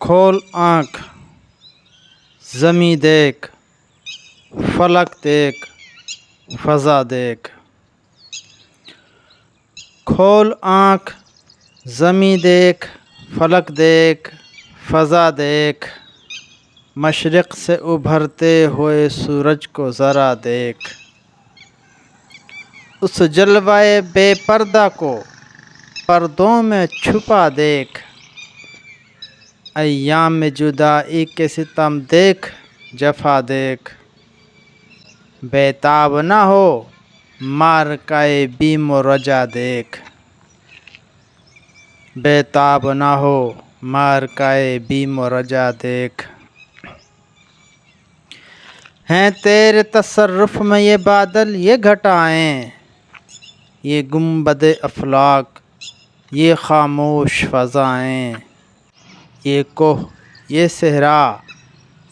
کھول آنکھ، زمیں دیکھ، فلک دیکھ، فضا دیکھ۔ کھول آنکھ، زمیں دیکھ، فلک دیکھ، فضا دیکھ۔ مشرق سے ابھرتے ہوئے سورج کو ذرا دیکھ، اس جلوۂ بے پردہ کو پردوں میں چھپا دیکھ۔ ایام جدائی کے ستم دیکھ، جفا دیکھ۔ بے تاب نہ ہو معرکۂ بیم و رجا دیکھ، بے تاب نہ ہو معرکۂ بیم و رجا دیکھ۔ ہیں تیرے تصرف میں یہ بادل، یہ گھٹائیں، یہ گنبد افلاک، یہ خاموش فضائیں۔ یہ کوہ، یہ صحرا،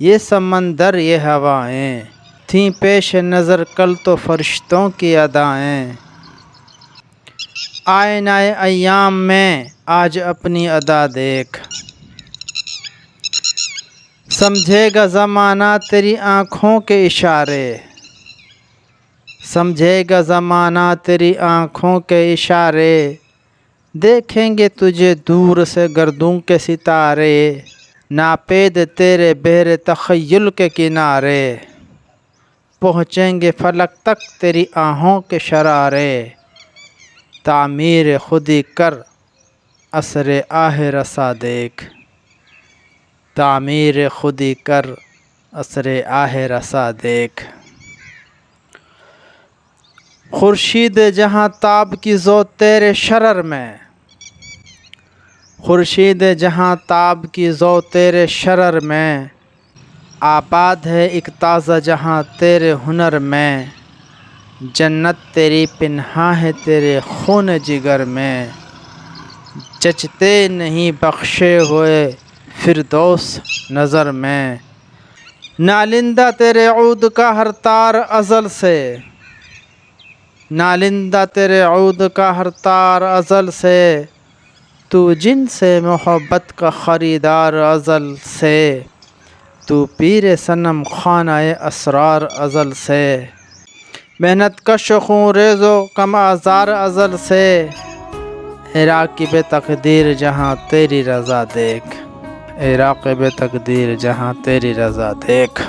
یہ سمندر، یہ ہوائیں، تھیں پیش نظر کل تو فرشتوں کی ادائیں۔ آئینہ ایام میں آج اپنی ادا دیکھ، سمجھے گا زمانہ تیری آنکھوں کے اشارے، سمجھے گا زمانہ تیری آنکھوں کے اشارے۔ دیکھیں گے تجھے دور سے گردوں کے ستارے، ناپید تیرے بحر تخیل کے کنارے۔ پہنچیں گے فلک تک تیری آہوں کے شرارے، تعمیر خودی کر اثر آہ رسا دیکھ، تعمیر خودی کر اثر آہ رسا دیکھ۔ خورشید جہاں تاب کی ذو تیرے شرر میں، خورشید جہاں تاب کی ذو تیرے شرر میں۔ آباد ہے ایک تازہ جہاں تیرے ہنر میں، جنت تیری پنہاں ہے تیرے خون جگر میں۔ جچتے نہیں بخشے ہوئے فردوس نظر میں، نالندہ تیرے عود کا ہر تار ازل سے، نالندہ تیرے عود کا ہر تار ازل سے۔ تو جن سے محبت کا خریدار ازل سے، تو پیر صنم خانہ اسرار ازل سے۔ محنت کش و خون ریز و کم آزار ازل سے، اے راکب تقدیر جہاں تیری رضا دیکھ، اے راکب تقدیر جہاں تیری رضا دیکھ۔